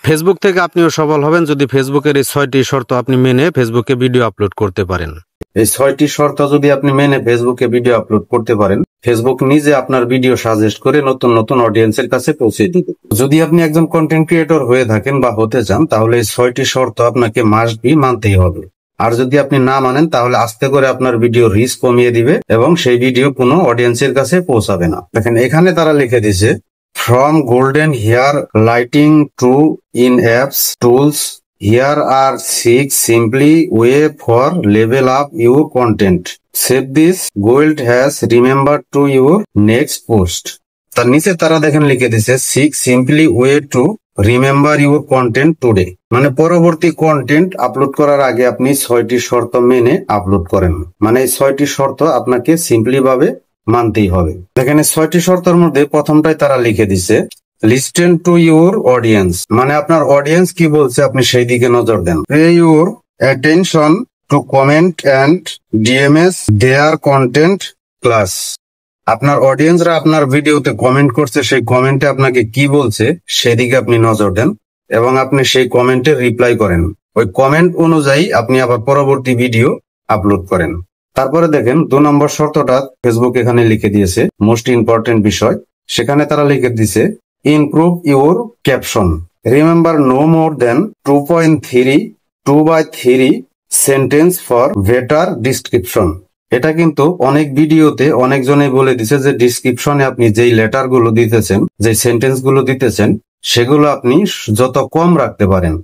Facebook থেকে আপনিও সফল হবেন যদি ফেসবুকের এই 6টি শর্ত আপনি মেনে ফেসবুকে ভিডিও আপলোড করতে পারেন। এই 6টি শর্ত যদি আপনি মেনে ফেসবুকে ভিডিও আপলোড করতে পারেন, ফেসবুক নিজে আপনার ভিডিও সাজেস্ট করে নতুন নতুন অডিয়েন্সের কাছে পৌঁছে দিবে। যদি আপনি একজন কন্টেন্ট ক্রিয়েটর হয়ে থাকেন বা হতে চান, তাহলে এই 6টি শর্ত আপনাকে মাস্ট বি মানতেই হবে। আর যদি আপনি না মানেন, তাহলে আস্তে করে আপনার ভিডিও রিচ কমিয়ে দিবে এবং সেই ভিডিও কোনো অডিয়েন্সের কাছে পৌঁছাবে না। দেখেন এখানে তারা লিখে দিয়েছে, from golden hair lighting to in-apps tools, here are 6 simply way for level up your content. Save this gold has remember to your next post. তার নিচে তারা দেখেন লিখে দিয়েছে 6 simply way to remember your content today. মানে পরবর্তী content upload করার আগে আপনি 6টি শর্ত মেনে আপলোড করেন। মানে এই 6টি শর্ত আপনাকে সিম্পলি ভাবে মানতেই হবে। দেখেন 6টি শর্তের মধ্যে প্রথমটাই তারা লিখে দিছে লিস্টেন টু ইউর অডিয়েন্স, মানে আপনার অডিয়েন্স কি বলছে আপনি সেই দিকে নজর দেন। Pay your attention to comment and DMs their content class. আপনার অডিয়েন্সরা আপনার ভিডিওতে কমেন্ট করছে, সেই কমেন্টে আপনাকে কি বলছে সেদিকে আপনি নজর দেন এবং আপনি সেই কমেন্টে রিপ্লাই করেন। ওই কমেন্ট অনুযায়ী আপনি আবার পরবর্তী ভিডিও আপলোড করেন। তারপরে দেখেন 2 নম্বর শর্তটা ফেসবুক এখানে লিখে দিয়েছে, মোস্ট ইম্পর্টেন্ট বিষয়। সেখানে তারা লিখে দিয়েছে improve your caption, remember no more than 2.3 sentence for better description. এটা কিন্তু অনেক ভিডিওতে অনেকজনে বলে দিছে যে ডিসক্রিপশনে আপনি যেই লেটার গুলো দিতেছেন, যে সেন্টেন্স গুলো দিতেছেন, সেগুলো আপনি যত কম রাখতে পারেন।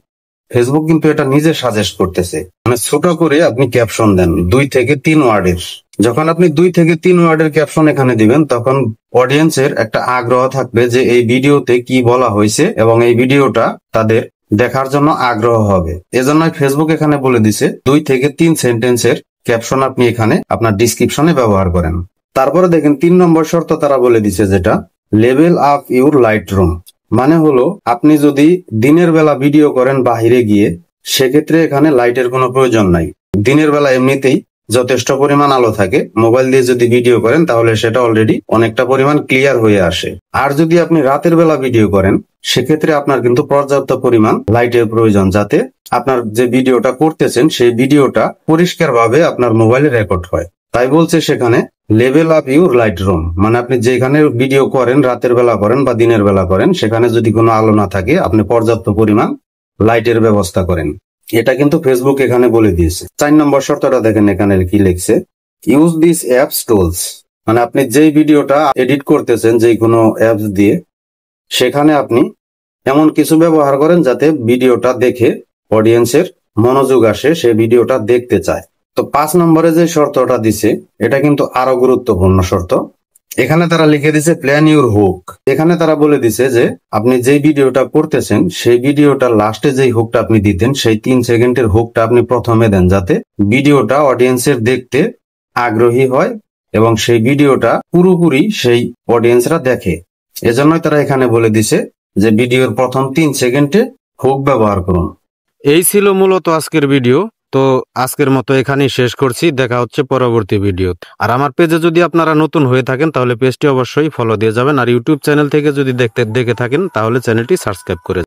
ফেসবুক কিন্তু এটা নিজে সাজেস্ট করতেছে, মানে ছোট করে আপনি ক্যাপশন দেন 2 থেকে 3 ওয়ার্ডের। যখন আপনি 2 থেকে 3 ওয়ার্ডের ক্যাপশন এখানে দিবেন, তখন অডিয়েন্সের একটা আগ্রহ থাকবে যে এই ভিডিওতে কি বলা হয়েছে এবং এই ভিডিওটা তাদের দেখার জন্য আগ্রহ হবে। এজন্যই ফেসবুক এখানে বলে দিছে 2 থেকে 3 সেন্টেন্সের ক্যাপশন আপনি এখানে আপনার ডিসক্রিপশনে ব্যবহার করেন। তারপরে দেখেন 3 নম্বর শর্ত তারা বলে দিছে যেটা লেভেল আপ ইউর লাইটরুম। মানে হলো আপনি যদি দিনের বেলা ভিডিও করেন বাহিরে গিয়ে, সেক্ষেত্রে এখানে লাইটের কোনো প্রয়োজন নাই। দিনের বেলা এমনিতেই যথেষ্ট পরিমাণ আলো থাকে। মোবাইল দিয়ে যদি ভিডিও করেন তাহলে সেটা অলরেডি অনেকটা পরিমাণ ক্লিয়ার হয়ে আসে। আর যদি আপনি রাতের বেলা ভিডিও করেন, সেক্ষেত্রে আপনার কিন্তু পর্যাপ্ত পরিমাণ লাইটের প্রয়োজন, যাতে আপনার যে ভিডিওটা করতেছেন সেই ভিডিওটা পরিষ্কারভাবে আপনার মোবাইলে রেকর্ড হয়। তাই বলছে সেখানে level up your light room, মানে আপনি যেখানে ভিডিও করেন, রাতের বেলা করেন বা দিনের বেলা করেন, সেখানে যদি কোনো আলো না থাকে আপনি পর্যাপ্ত পরিমাণ লাইটের ব্যবস্থা করেন। এটা কিন্তু ফেসবুক এখানে বলে দিয়েছে। 4 নম্বর শর্তটা দেখেন এখানে কি লিখছে, ইউজ দিস অ্যাপস টুলস। মানে আপনি যেই ভিডিওটা এডিট করতেছেন যে কোনো অ্যাপস দিয়ে, সেখানে আপনি এমন কিছু ব্যবহার করেন যাতে ভিডিওটা দেখে অডিয়েন্সের মনোযোগ আসে, সে ভিডিওটা দেখতে চায়। তো 5 নম্বরে যে শর্তটা দিছে এটা কিন্তু আরো গুরুত্বপূর্ণ শর্ত। এখানে তারা লিখে দিছে প্ল্যান ইউর হুক। এখানে তারা বলে দিছে যে আপনি যেই ভিডিওটা করতেছেন সেই ভিডিওটা লাস্টে যেই হুকটা আপনি দিতেন, সেই 3 সেকেন্ডের হুকটা আপনি প্রথমে দেন, যাতে ভিডিওটা অডিয়েন্সের দেখতে আগ্রহী হয় এবং সেই ভিডিওটা পুরোপুরি সেই অডিয়েন্সরা দেখে। এজন্যই তারা এখানে বলে দিছে যে ভিডিওর প্রথম 3 সেকেন্ডে হুক ব্যবহার করুন। এই ছিল মূলত আজকের ভিডিও। তো আজকের মতো এখানেই শেষ করছি, দেখা হচ্ছে পরবর্তী ভিডিও। আর আমার পেজে যদি আপনারা নতুন হয়ে থাকেন তাহলে পেজটি অবশ্যই ফলো দিয়ে যাবেন, আর ইউটিউব চ্যানেল থেকে যদি দেখে থাকেন তাহলে চ্যানেলটি সাবস্ক্রাইব করে